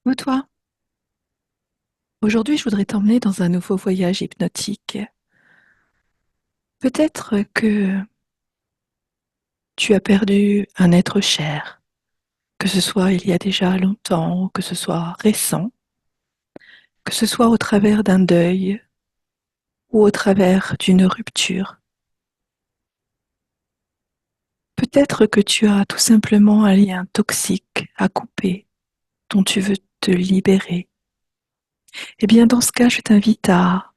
Ou toi, aujourd'hui je voudrais t'emmener dans un nouveau voyage hypnotique. Peut-être que tu as perdu un être cher, que ce soit il y a déjà longtemps, ou que ce soit récent, que ce soit au travers d'un deuil ou au travers d'une rupture. Peut-être que tu as tout simplement un lien toxique à couper, dont tu veux te libérer. Eh bien, dans ce cas, je t'invite à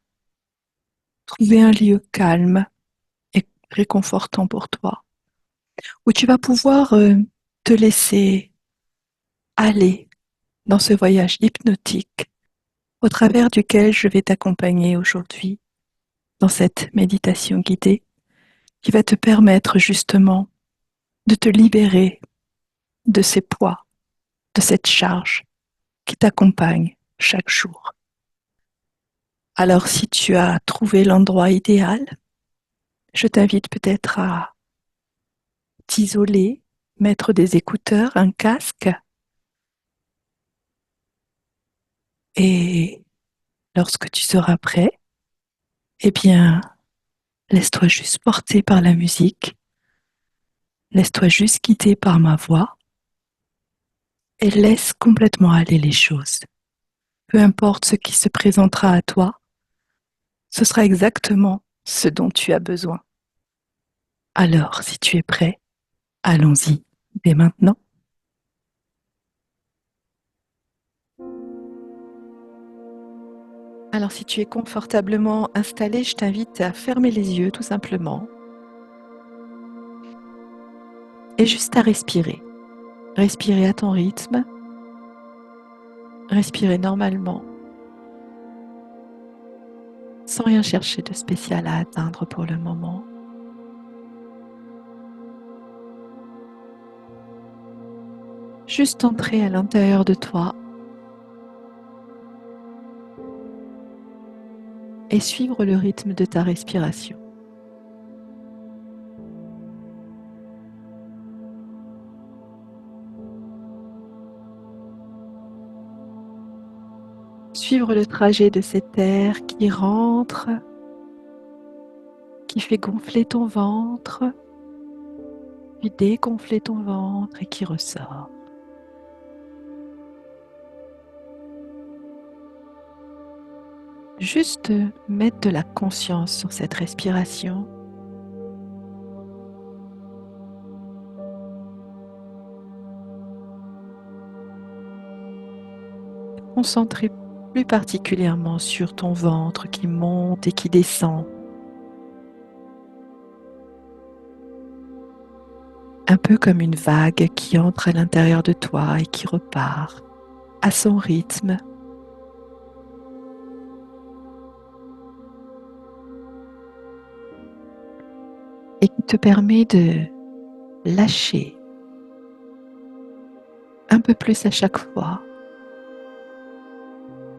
trouver un lieu calme et réconfortant pour toi, où tu vas pouvoir te laisser aller dans ce voyage hypnotique au travers duquel je vais t'accompagner aujourd'hui dans cette méditation guidée qui va te permettre justement de te libérer de ces poids, de cette charge qui t'accompagne chaque jour. Alors si tu as trouvé l'endroit idéal, je t'invite peut-être à t'isoler, mettre des écouteurs, un casque et lorsque tu seras prêt, eh bien, laisse-toi juste porter par la musique. Laisse-toi juste guider par ma voix et laisse complètement aller les choses. Peu importe ce qui se présentera à toi, ce sera exactement ce dont tu as besoin. Alors, si tu es prêt, allons-y dès maintenant. Alors, si tu es confortablement installé, je t'invite à fermer les yeux tout simplement et juste à respirer. Respirer à ton rythme, respirer normalement, sans rien chercher de spécial à atteindre pour le moment. Juste entrer à l'intérieur de toi et suivre le rythme de ta respiration. Suivre le trajet de cet air qui rentre, qui fait gonfler ton ventre, puis dégonfler ton ventre et qui ressort. Juste mettre de la conscience sur cette respiration. Concentrer plus particulièrement sur ton ventre qui monte et qui descend. Un peu comme une vague qui entre à l'intérieur de toi et qui repart à son rythme. Et qui te permet de lâcher un peu plus à chaque fois,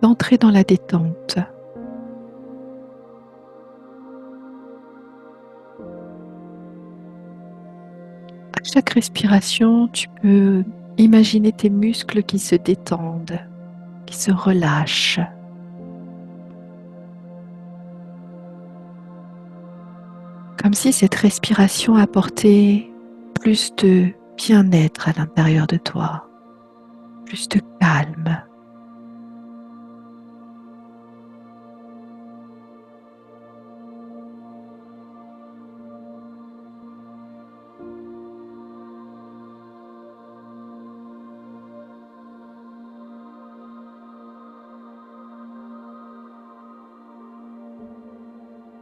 d'entrer dans la détente. À chaque respiration, tu peux imaginer tes muscles qui se détendent, qui se relâchent. Comme si cette respiration apportait plus de bien-être à l'intérieur de toi, plus de calme.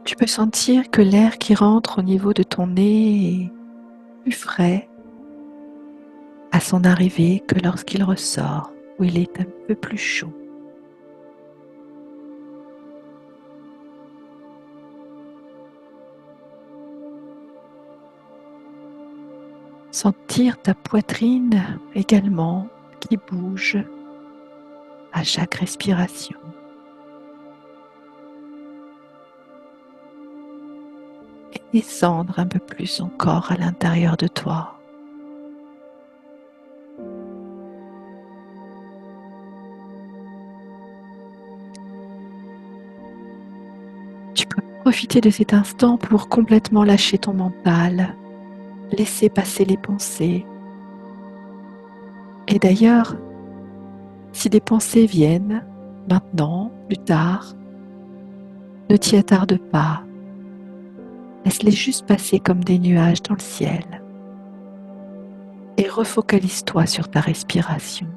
Tu peux sentir que l'air qui rentre au niveau de ton nez est plus frais à son arrivée que lorsqu'il ressort, où il est un peu plus chaud. Sentir ta poitrine également qui bouge à chaque respiration. Et descendre un peu plus encore à l'intérieur de toi. profiter de cet instant pour complètement lâcher ton mental, laisser passer les pensées. Et d'ailleurs, si des pensées viennent, maintenant, plus tard, ne t'y attarde pas. Laisse-les juste passer comme des nuages dans le ciel. Et refocalise-toi sur ta respiration,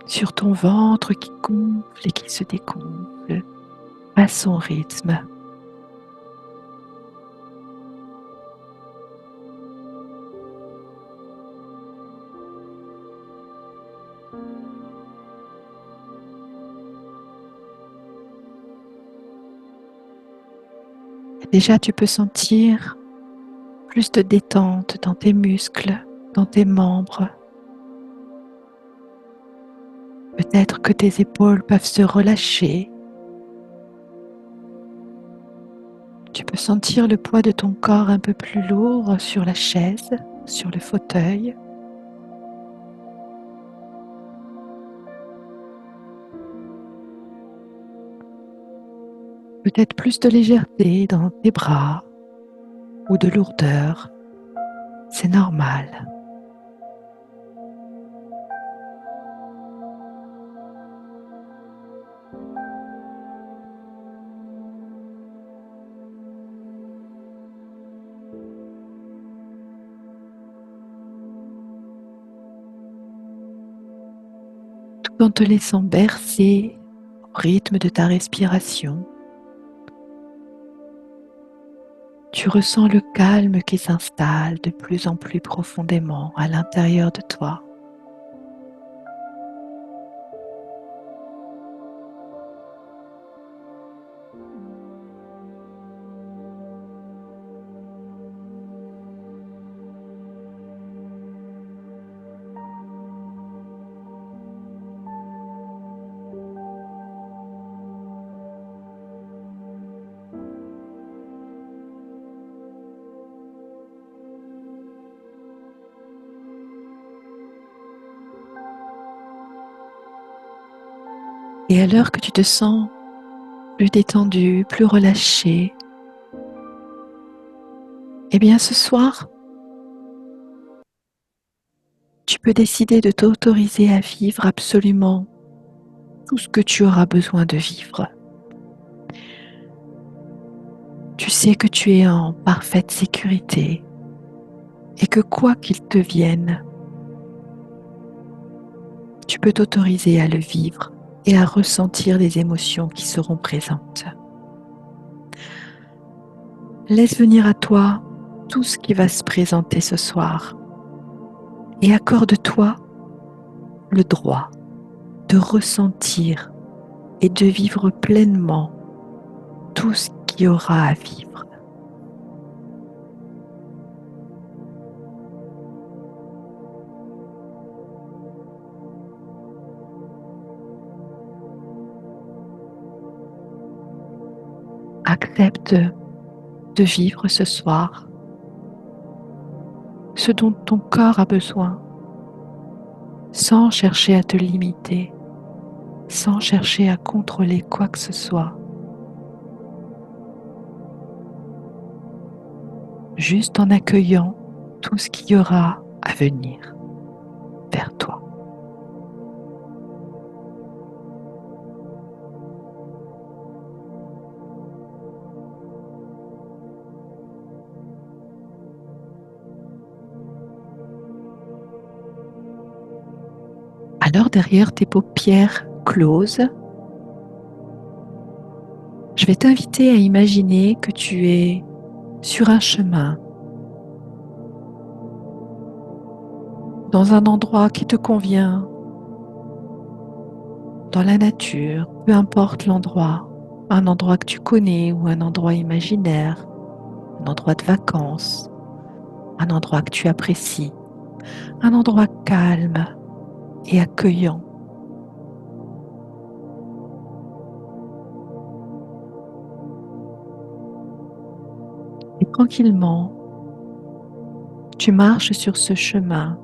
sur ton ventre qui gonfle et qui se dégonfle à son rythme. Déjà, tu peux sentir plus de détente dans tes muscles, dans tes membres. Peut-être que tes épaules peuvent se relâcher. Tu peux sentir le poids de ton corps un peu plus lourd sur la chaise, sur le fauteuil. Peut-être plus de légèreté dans tes bras ou de lourdeur. C'est normal. Tout en te laissant bercer au rythme de ta respiration, tu ressens le calme qui s'installe de plus en plus profondément à l'intérieur de toi. Et à l'heure que tu te sens plus détendu, plus relâché, eh bien ce soir, tu peux décider de t'autoriser à vivre absolument tout ce que tu auras besoin de vivre. Tu sais que tu es en parfaite sécurité et que quoi qu'il te vienne, tu peux t'autoriser à le vivre et à ressentir les émotions qui seront présentes. Laisse venir à toi tout ce qui va se présenter ce soir et accorde-toi le droit de ressentir et de vivre pleinement tout ce qu'il y aura à vivre. Accepte de vivre ce soir ce dont ton corps a besoin, sans chercher à te limiter, sans chercher à contrôler quoi que ce soit. Juste en accueillant tout ce qu'il y aura à venir vers toi. Alors derrière tes paupières closes, je vais t'inviter à imaginer que tu es sur un chemin, dans un endroit qui te convient, dans la nature, peu importe l'endroit, un endroit que tu connais ou un endroit imaginaire, un endroit de vacances, un endroit que tu apprécies, un endroit calme et accueillant. Et tranquillement, tu marches sur ce chemin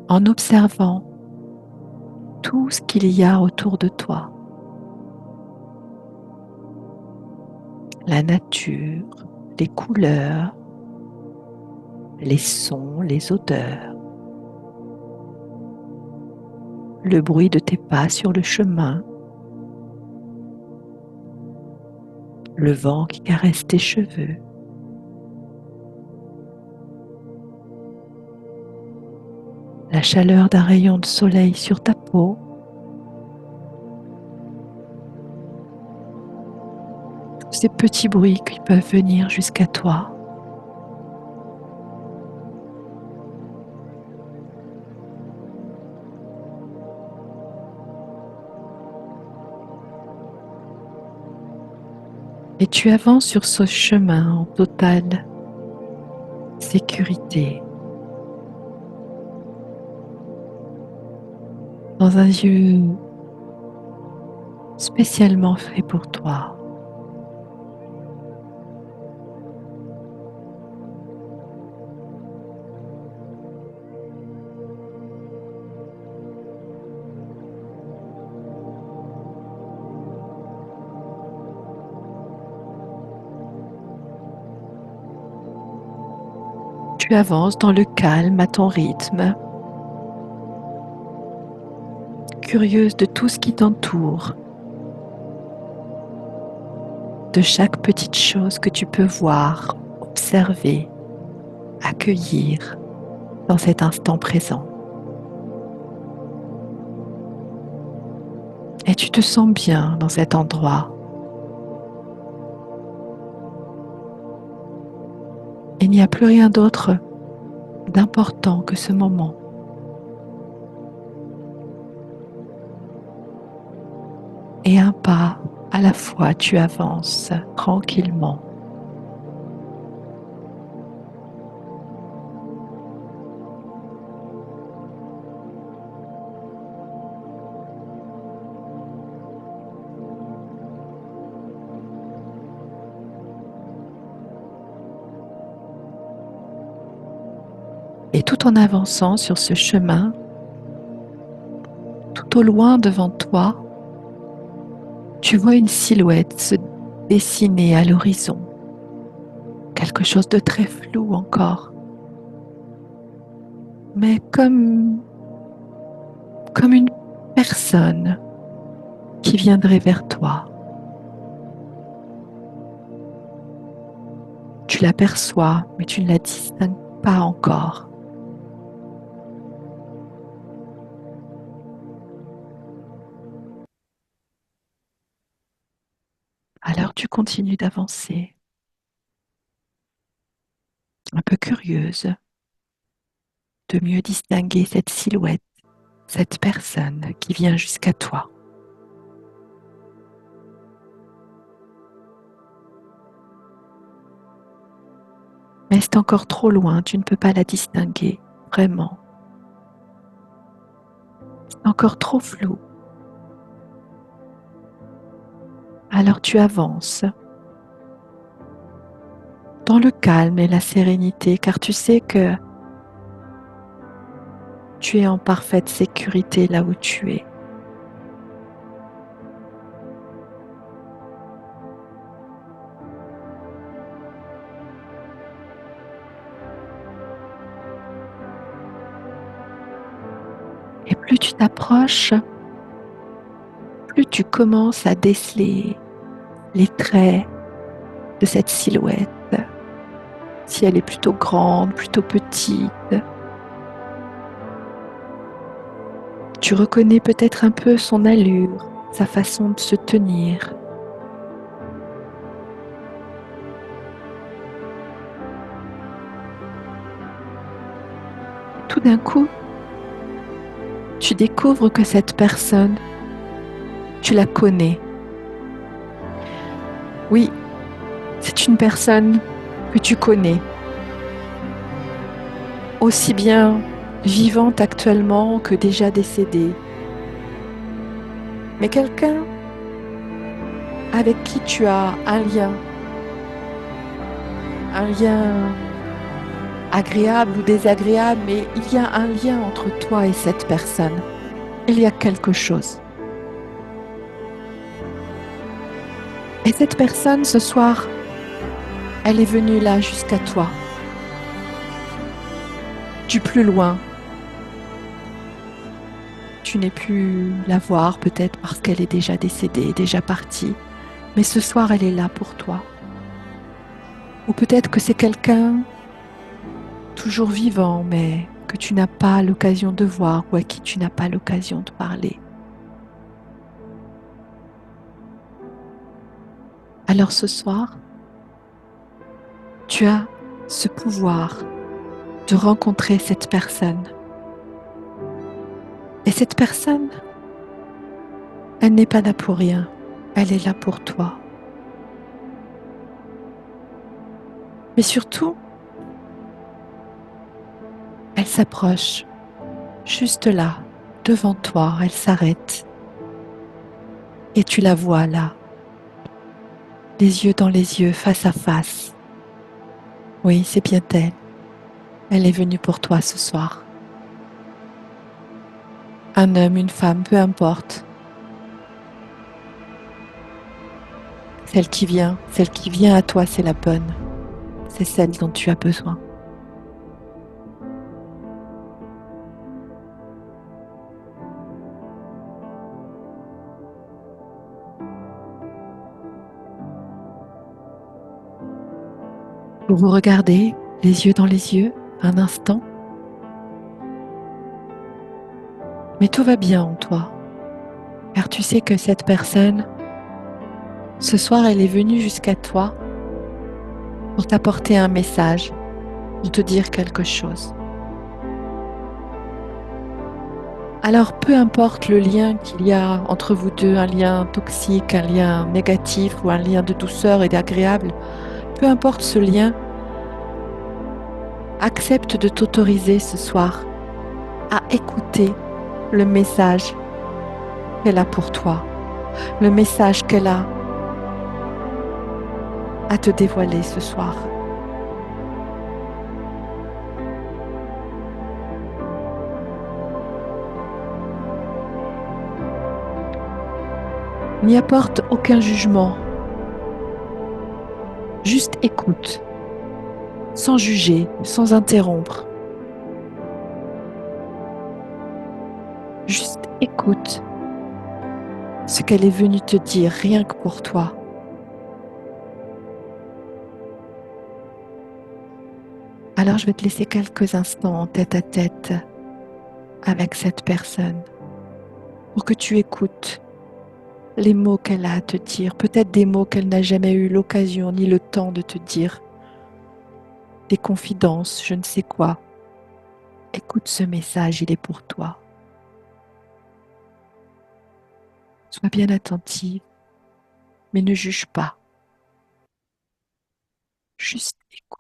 en observant tout ce qu'il y a autour de toi. la nature, les couleurs, les sons, les odeurs, le bruit de tes pas sur le chemin, le vent qui caresse tes cheveux, la chaleur d'un rayon de soleil sur ta peau, tous ces petits bruits qui peuvent venir jusqu'à toi. Et tu avances sur ce chemin en totale sécurité, dans un lieu spécialement fait pour toi. Tu avances dans le calme à ton rythme, curieuse de tout ce qui t'entoure, de chaque petite chose que tu peux voir, observer, accueillir dans cet instant présent. Et tu te sens bien dans cet endroit. Il n'y a plus rien d'autre d'important que ce moment. Et un pas à la fois, tu avances tranquillement. Et tout en avançant sur ce chemin, tout au loin devant toi, tu vois une silhouette se dessiner à l'horizon. Quelque chose de très flou encore, mais comme une personne qui viendrait vers toi. Tu l'aperçois, mais tu ne la distingues pas encore. Alors tu continues d'avancer, un peu curieuse de mieux distinguer cette silhouette, cette personne qui vient jusqu'à toi. Mais c'est encore trop loin, tu ne peux pas la distinguer, vraiment. C'est encore trop flou. Alors tu avances dans le calme et la sérénité, car tu sais que tu es en parfaite sécurité là où tu es. Et plus tu t'approches, plus tu commences à déceler les traits de cette silhouette. Si elle est plutôt grande, plutôt petite. Tu reconnais peut-être un peu son allure, sa façon de se tenir. Tout d'un coup, tu découvres que cette personne, tu la connais. Oui, c'est une personne que tu connais, aussi bien vivante actuellement que déjà décédée. Mais quelqu'un avec qui tu as un lien agréable ou désagréable, mais il y a un lien entre toi et cette personne. Il y a quelque chose. Et cette personne, ce soir, Elle est venue là jusqu'à toi, du plus loin. Tu n'es plus la voir peut-être parce qu'elle est déjà décédée, déjà partie, mais ce soir elle est là pour toi. Ou peut-être que c'est quelqu'un toujours vivant, mais que tu n'as pas l'occasion de voir ou à qui tu n'as pas l'occasion de parler. Alors ce soir, tu as ce pouvoir de rencontrer cette personne. Et cette personne, elle n'est pas là pour rien. Elle est là pour toi. Mais surtout, elle s'approche, juste là, devant toi, elle s'arrête. Et tu la vois là, les yeux dans les yeux, face à face. Oui, c'est bien elle. Elle est venue pour toi ce soir. Un homme, une femme, peu importe. Celle qui vient à toi, c'est la bonne. C'est celle dont tu as besoin. Vous vous regardez, les yeux dans les yeux, un instant. Mais tout va bien en toi, car tu sais que cette personne, ce soir, elle est venue jusqu'à toi pour t'apporter un message, pour te dire quelque chose. Alors, peu importe le lien qu'il y a entre vous deux, un lien toxique, un lien négatif ou un lien de douceur et d'agréable, peu importe ce lien, accepte de t'autoriser ce soir à écouter le message qu'elle a pour toi, le message qu'elle a à te dévoiler ce soir. N'y apporte aucun jugement, juste écoute, sans juger, sans interrompre. Juste écoute ce qu'elle est venue te dire rien que pour toi. Alors je vais te laisser quelques instants en tête à tête avec cette personne pour que tu écoutes les mots qu'elle a à te dire, peut-être des mots qu'elle n'a jamais eu l'occasion ni le temps de te dire, des confidences, je ne sais quoi. Écoute ce message, il est pour toi. Sois bien attentive, mais ne juge pas. Juste écoute.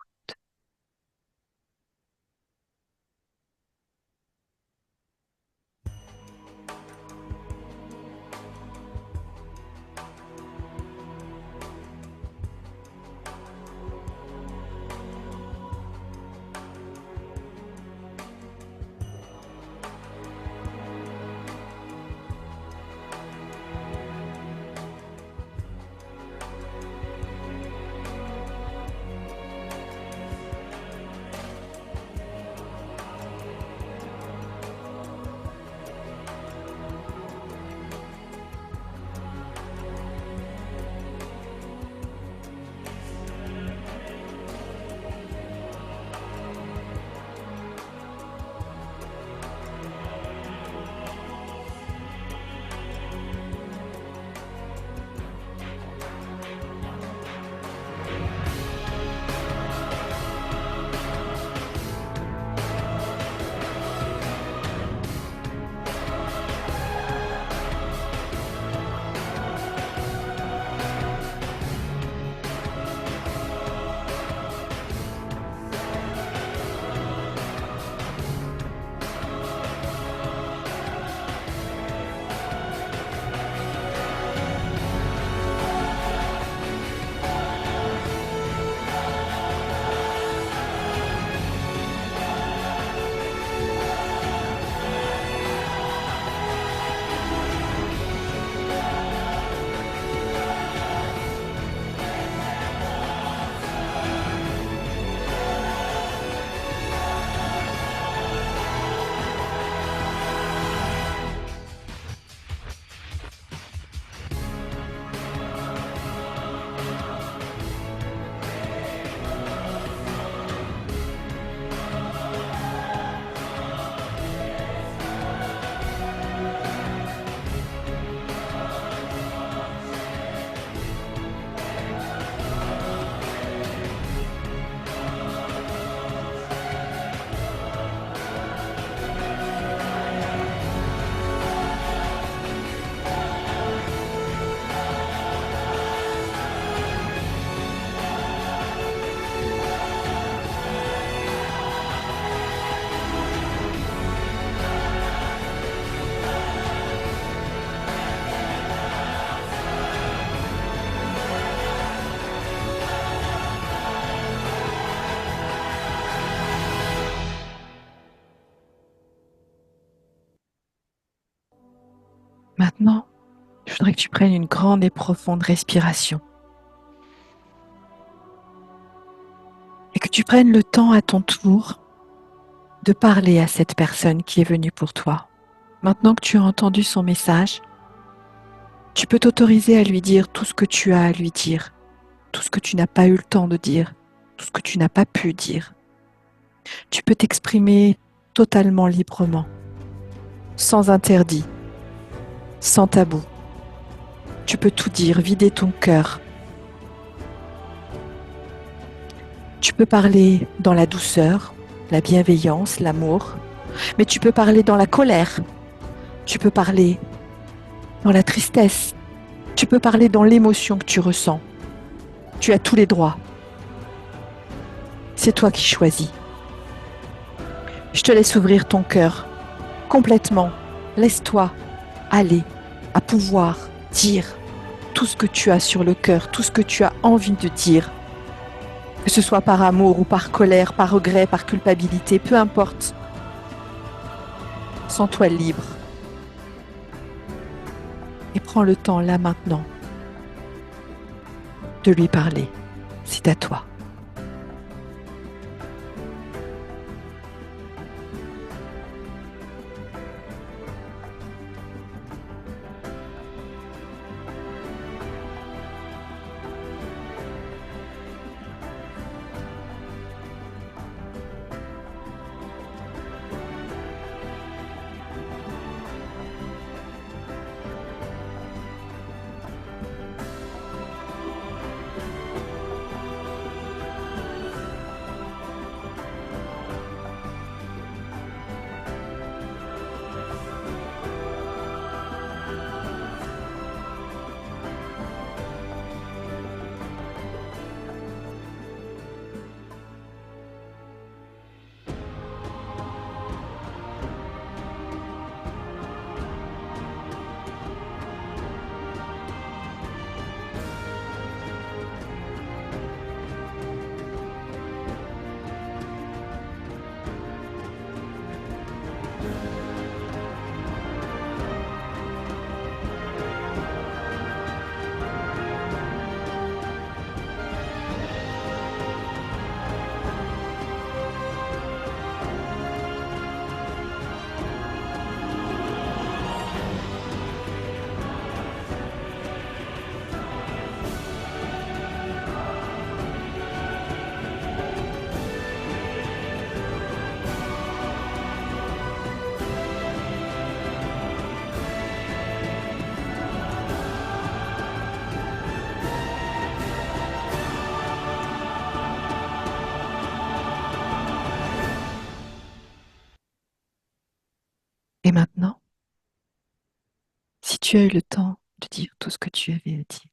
Maintenant, je voudrais que tu prennes une grande et profonde respiration et que tu prennes le temps à ton tour de parler à cette personne qui est venue pour toi. Maintenant que tu as entendu son message, tu peux t'autoriser à lui dire tout ce que tu as à lui dire, tout ce que tu n'as pas eu le temps de dire, tout ce que tu n'as pas pu dire. Tu peux t'exprimer totalement librement, sans interdit, sans tabou. Tu peux tout dire, vider ton cœur. Tu peux parler dans la douceur, la bienveillance, l'amour, mais tu peux parler dans la colère. Tu peux parler dans la tristesse. Tu peux parler dans l'émotion que tu ressens. Tu as tous les droits. C'est toi qui choisis. Je te laisse ouvrir ton cœur complètement. Laisse-toi aller à pouvoir dire tout ce que tu as sur le cœur, tout ce que tu as envie de dire. Que ce soit par amour ou par colère, par regret, par culpabilité, peu importe. Sens-toi libre. Et prends le temps là maintenant de lui parler. C'est à toi. Et maintenant, si tu as eu le temps de dire tout ce que tu avais à dire,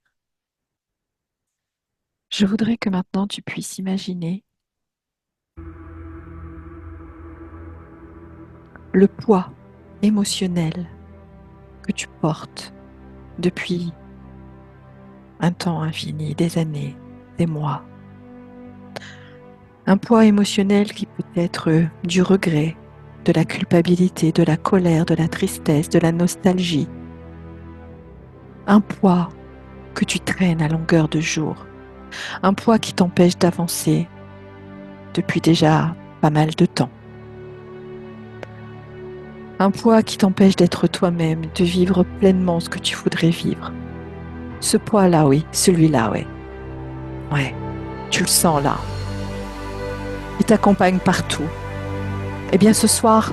je voudrais que maintenant tu puisses imaginer le poids émotionnel que tu portes depuis un temps infini, des années, des mois. Un poids émotionnel qui peut être du regret, de la culpabilité, de la colère, de la tristesse, de la nostalgie. Un poids que tu traînes à longueur de jour. Un poids qui t'empêche d'avancer depuis déjà pas mal de temps. Un poids qui t'empêche d'être toi-même, de vivre pleinement ce que tu voudrais vivre. Ce poids-là, oui, celui-là, oui. Ouais, tu le sens là. Il t'accompagne partout. Eh bien, ce soir,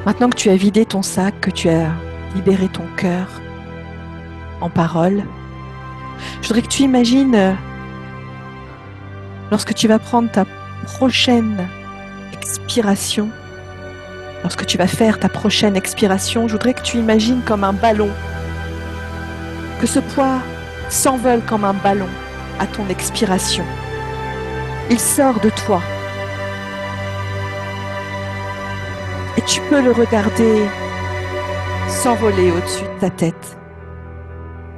maintenant que tu as vidé ton sac, que tu as libéré ton cœur en paroles, je voudrais que tu imagines lorsque tu vas prendre ta prochaine expiration, lorsque tu vas faire ta prochaine expiration, je voudrais que tu imagines comme un ballon, que ce poids s'envole comme un ballon à ton expiration. Il sort de toi. Et tu peux le regarder s'envoler au-dessus de ta tête.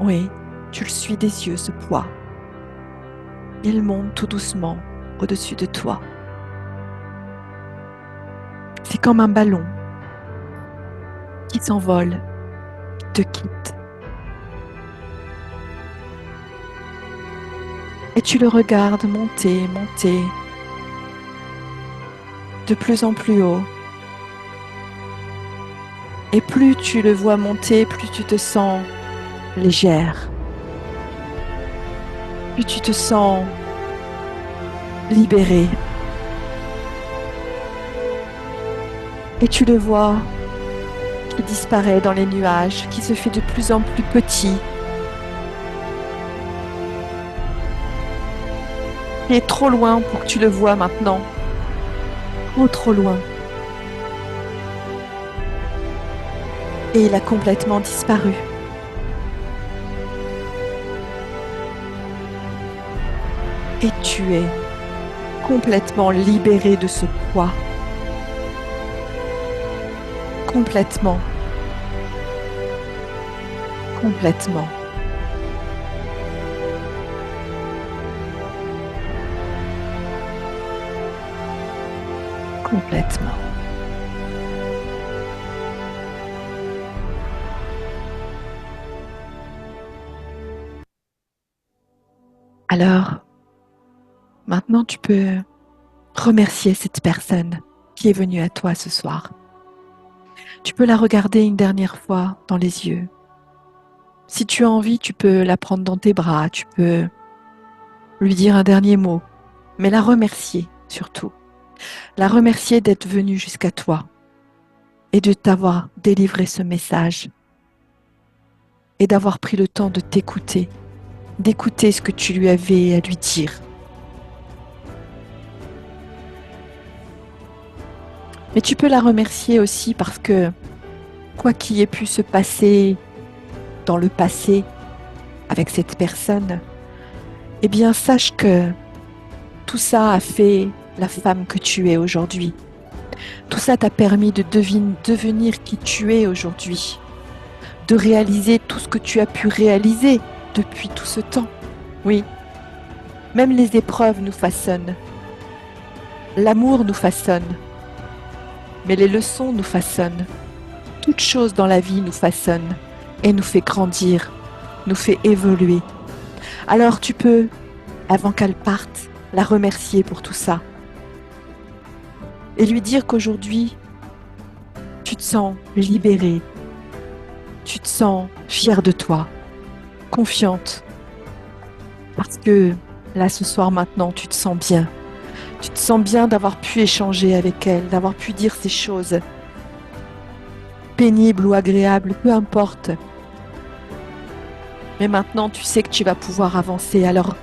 Oui, tu le suis des yeux, ce poids. Il monte tout doucement au-dessus de toi. C'est comme un ballon qui s'envole, qui te quitte. Et tu le regardes monter, monter, de plus en plus haut. Et plus tu le vois monter, plus tu te sens légère. Plus tu te sens libérée. Et tu le vois qui disparaît dans les nuages, qui se fait de plus en plus petit. Il est trop loin pour que tu le vois maintenant. Trop loin. Et il a complètement disparu. Et tu es complètement libéré de ce poids. Complètement. Complètement. Complètement. Alors, maintenant tu peux remercier cette personne qui est venue à toi ce soir. Tu peux la regarder une dernière fois dans les yeux. Si tu as envie, tu peux la prendre dans tes bras, tu peux lui dire un dernier mot, mais la remercier surtout. La remercier d'être venue jusqu'à toi et de t'avoir délivré ce message et d'avoir pris le temps de t'écouter, d'écouter ce que tu lui avais à lui dire. Mais tu peux la remercier aussi parce que quoi qu'il ait pu se passer dans le passé avec cette personne, eh bien sache que tout ça a fait la femme que tu es aujourd'hui. Tout ça t'a permis de devenir qui tu es aujourd'hui, de réaliser tout ce que tu as pu réaliser depuis tout ce temps. Oui, même les épreuves nous façonnent. L'amour nous façonne, mais les leçons nous façonnent. Toute chose dans la vie nous façonne et nous fait grandir, nous fait évoluer. Alors tu peux, avant qu'elle parte, la remercier pour tout ça et lui dire qu'aujourd'hui, tu te sens libérée, tu te sens fière de toi, confiante, parce que là, ce soir, maintenant, tu te sens bien. Tu te sens bien d'avoir pu échanger avec elle, d'avoir pu dire ces choses, pénibles ou agréables, peu importe. Mais maintenant, tu sais que tu vas pouvoir avancer, alors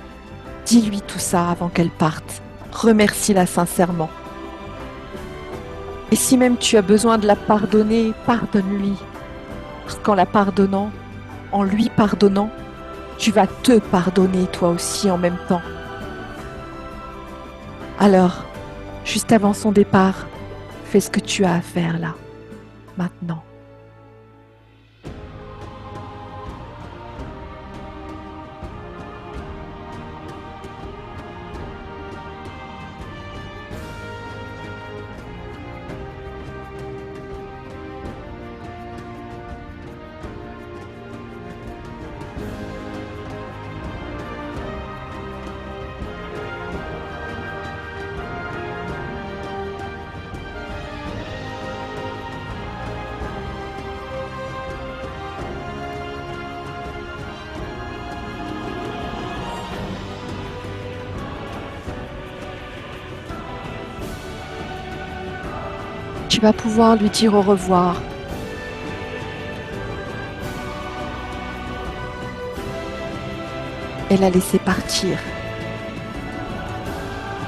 dis-lui tout ça avant qu'elle parte. Remercie-la sincèrement. Et si même tu as besoin de la pardonner, pardonne-lui. Parce qu'en la pardonnant, en lui pardonnant, tu vas te pardonner toi aussi en même temps. Alors, juste avant son départ, fais ce que tu as à faire là, maintenant. Tu vas pouvoir lui dire au revoir. Et la laisser partir.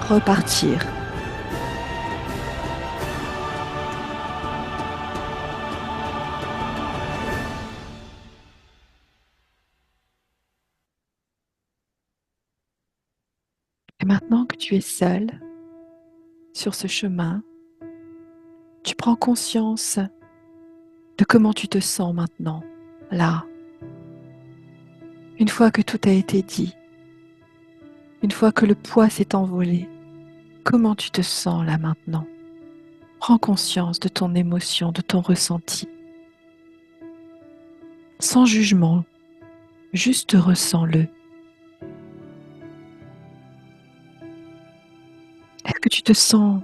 Repartir. Et maintenant que tu es seule sur ce chemin, tu prends conscience de comment tu te sens maintenant, là. Une fois que tout a été dit, une fois que le poids s'est envolé, comment tu te sens là maintenant? Prends conscience de ton émotion, de ton ressenti. sans jugement, juste ressens-le. Est-ce que tu te sens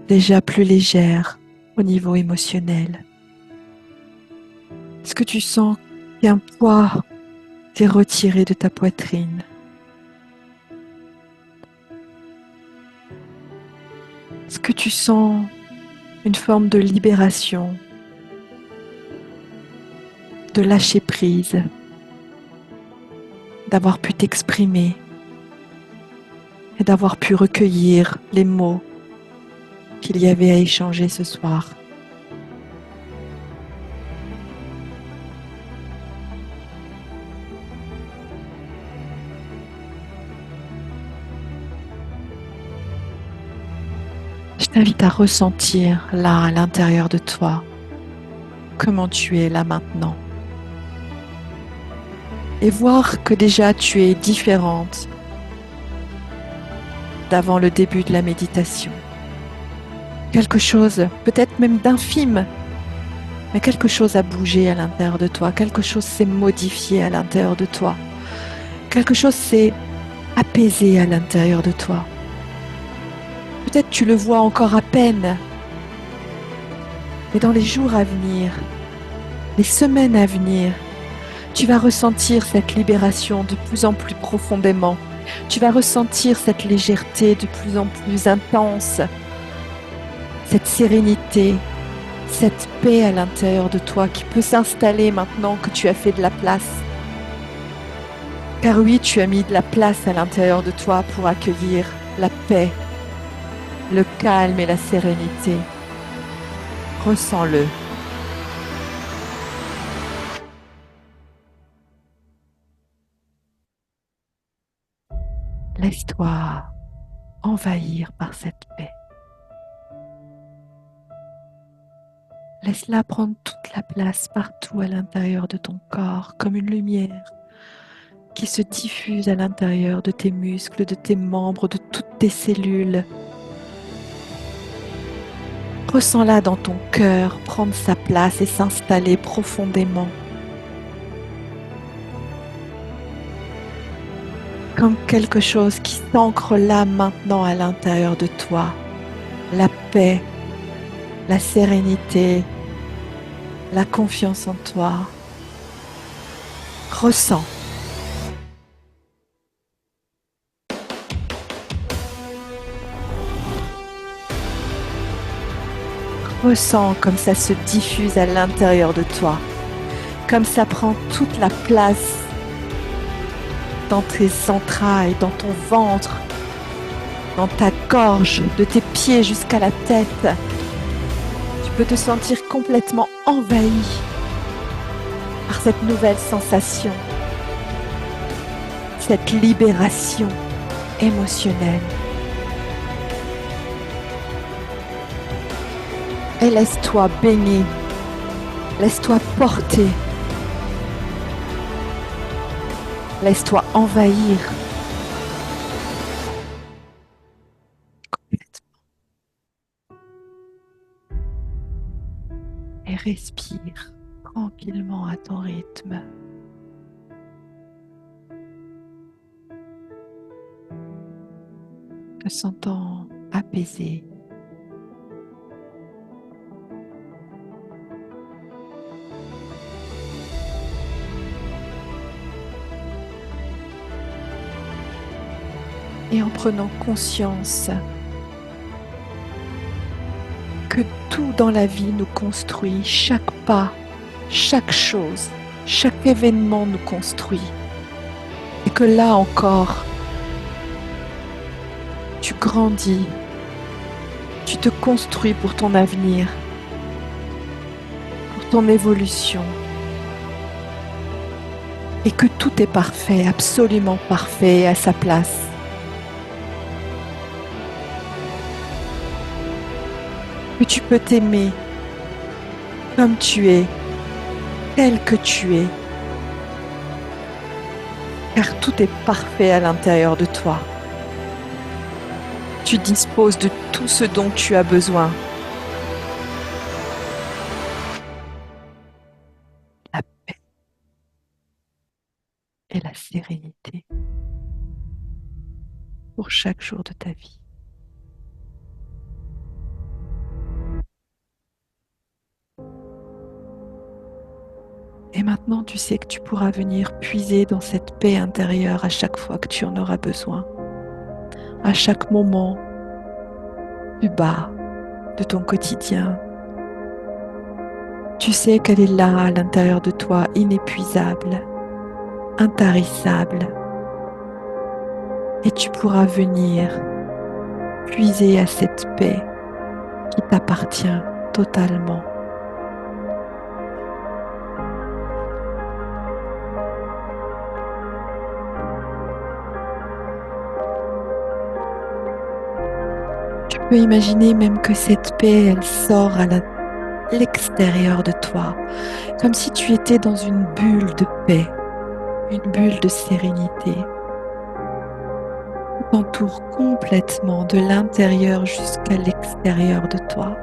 déjà plus légère au niveau émotionnel? Est-ce que tu sens qu'un poids t'est retiré de ta poitrine? Est-ce que tu sens une forme de libération, de lâcher prise, d'avoir pu t'exprimer et d'avoir pu recueillir les mots qu'il y avait à échanger ce soir? Je t'invite à ressentir là, à l'intérieur de toi, comment tu es là maintenant. Et voir que déjà tu es différente d'avant le début de la méditation. Quelque chose, peut-être même d'infime, mais quelque chose a bougé à l'intérieur de toi, quelque chose s'est modifié à l'intérieur de toi, quelque chose s'est apaisé à l'intérieur de toi. Peut-être tu le vois encore à peine, mais dans les jours à venir, les semaines à venir, tu vas ressentir cette libération de plus en plus profondément. Tu vas ressentir cette légèreté de plus en plus intense, cette sérénité, cette paix à l'intérieur de toi qui peut s'installer maintenant que tu as fait de la place. Car oui, tu as mis de la place à l'intérieur de toi pour accueillir la paix, le calme et la sérénité. Ressens-le. Laisse-toi envahir par cette paix. Laisse-la prendre toute la place partout à l'intérieur de ton corps, comme une lumière qui se diffuse à l'intérieur de tes muscles, de tes membres, de toutes tes cellules. Ressens-la dans ton cœur prendre sa place et s'installer profondément. Comme quelque chose qui s'ancre là maintenant à l'intérieur de toi. La paix, la sérénité, la confiance en toi. Ressens. Ressens comme ça se diffuse à l'intérieur de toi. Comme ça prend toute la place dans tes entrailles, dans ton ventre, dans ta gorge, de tes pieds jusqu'à la tête. Tu peux te sentir complètement envahi par cette nouvelle sensation, cette libération émotionnelle. Et laisse-toi baigner, laisse-toi porter, laisse-toi envahir complètement. Et respire tranquillement à ton rythme. Te sentant apaisé. Et en prenant conscience que tout dans la vie nous construit, chaque pas, chaque chose, chaque événement nous construit. Et que là encore, tu grandis, tu te construis pour ton avenir, pour ton évolution. Et que tout est parfait, absolument parfait à sa place. Que tu peux t'aimer comme tu es, tel que tu es. Car tout est parfait à l'intérieur de toi. Tu disposes de tout ce dont tu as besoin. La sérénité pour chaque jour de ta vie. Et maintenant, tu sais que tu pourras venir puiser dans cette paix intérieure à chaque fois que tu en auras besoin, à chaque moment plus bas de ton quotidien. Tu sais qu'elle est là à l'intérieur de toi, inépuisable, intarissable, et tu pourras venir puiser à cette paix qui t'appartient totalement. Tu peux imaginer même que cette paix, elle sort à l'extérieur de toi, comme si tu étais dans une bulle de paix, une bulle de sérénité. Tu t'entoures complètement de l'intérieur jusqu'à l'extérieur de toi.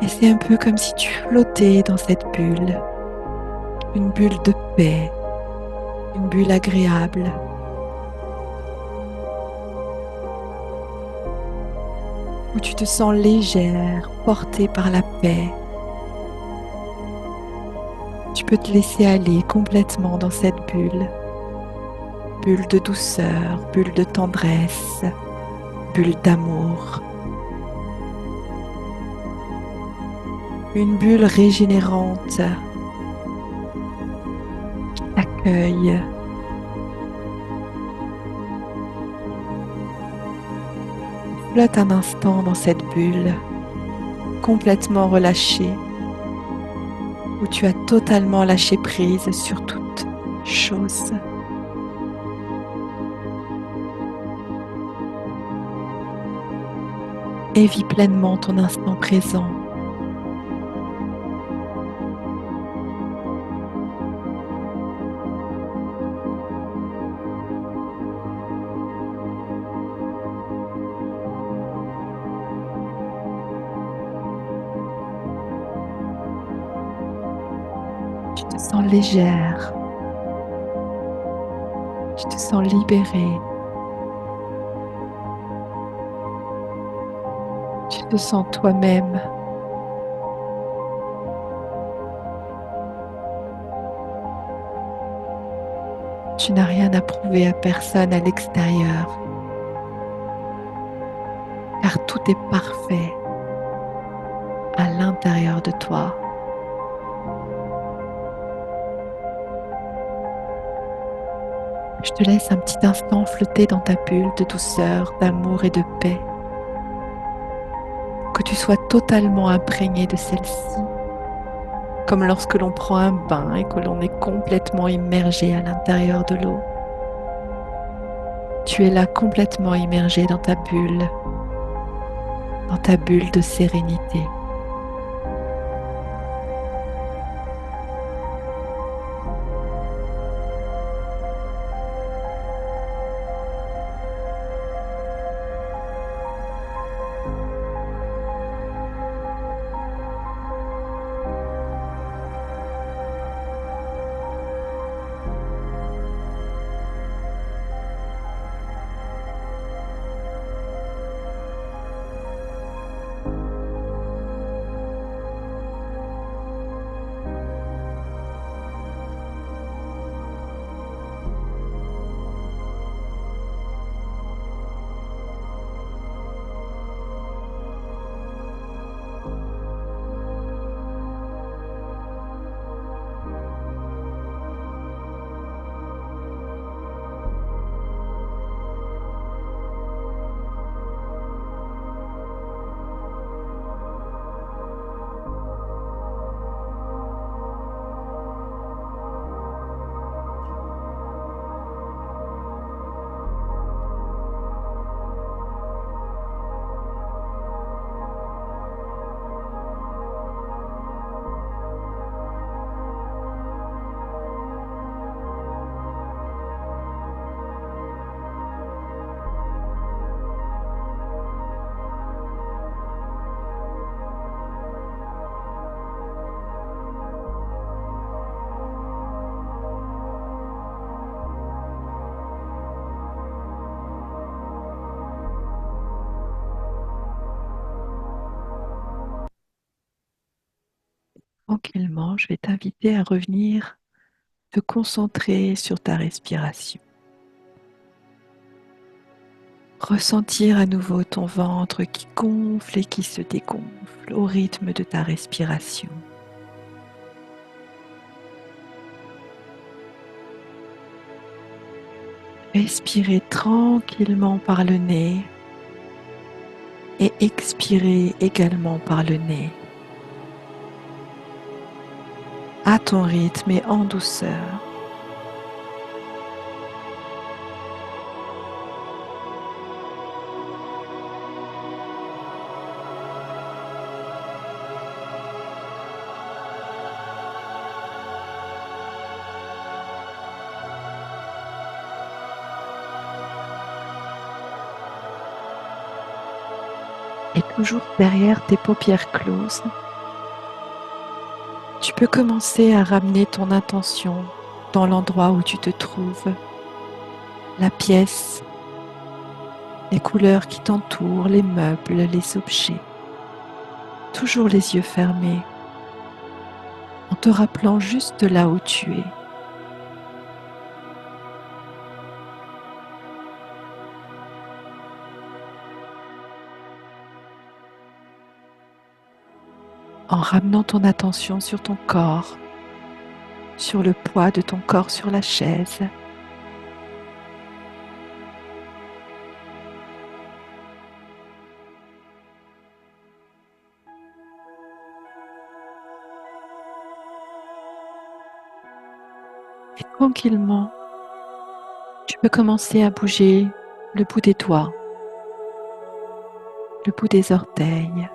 Et c'est un peu comme si tu flottais dans cette bulle, une bulle de paix, une bulle agréable. Où tu te sens légère, portée par la paix. Tu peux te laisser aller complètement dans cette bulle. Bulle de douceur, bulle de tendresse, bulle d'amour. Une bulle régénérante qui t'accueille. Flotte un instant dans cette bulle, complètement relâchée, où tu as totalement lâché prise sur toute chose. Et vis pleinement ton instant présent. Tu te sens légère, tu te sens libérée, tu te sens toi-même. Tu n'as rien à prouver à personne à l'extérieur, car tout est parfait à l'intérieur de toi. Je te laisse un petit instant flotter dans ta bulle de douceur, d'amour et de paix. Que tu sois totalement imprégné de celle-ci, comme lorsque l'on prend un bain et que l'on est complètement immergé à l'intérieur de l'eau. Tu es là complètement immergé dans ta bulle de sérénité. tranquillement, je vais t'inviter à revenir te concentrer sur ta respiration. Ressentir à nouveau ton ventre qui gonfle et qui se dégonfle au rythme de ta respiration. Respirez tranquillement par le nez et expirez également par le nez. À ton rythme et en douceur. Et toujours derrière tes paupières closes, tu peux commencer à ramener ton attention dans l'endroit où tu te trouves, la pièce, les couleurs qui t'entourent, les meubles, les objets. Toujours les yeux fermés, en te rappelant juste là où tu es. En ramenant ton attention sur ton corps, sur le poids de ton corps sur la chaise. Et tranquillement, tu peux commencer à bouger le bout des doigts, le bout des orteils.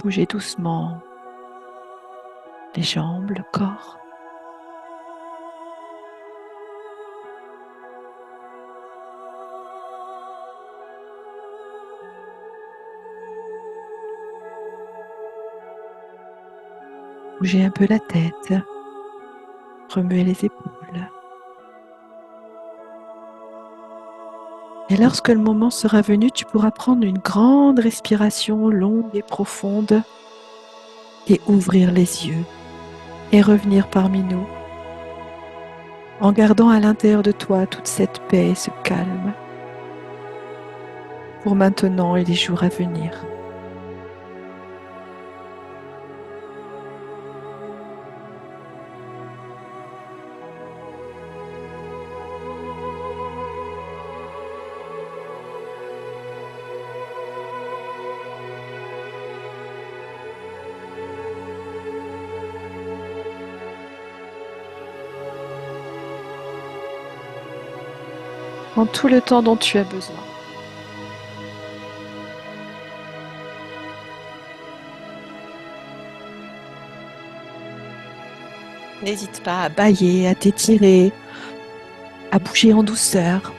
Bouger doucement les jambes, le corps. Bouger un peu la tête, remuer les épaules. Et lorsque le moment sera venu, tu pourras prendre une grande respiration longue et profonde et ouvrir les yeux et revenir parmi nous en gardant à l'intérieur de toi toute cette paix et ce calme pour maintenant et les jours à venir. Prends tout le temps dont tu as besoin. N'hésite pas à bâiller, à t'étirer, à bouger en douceur.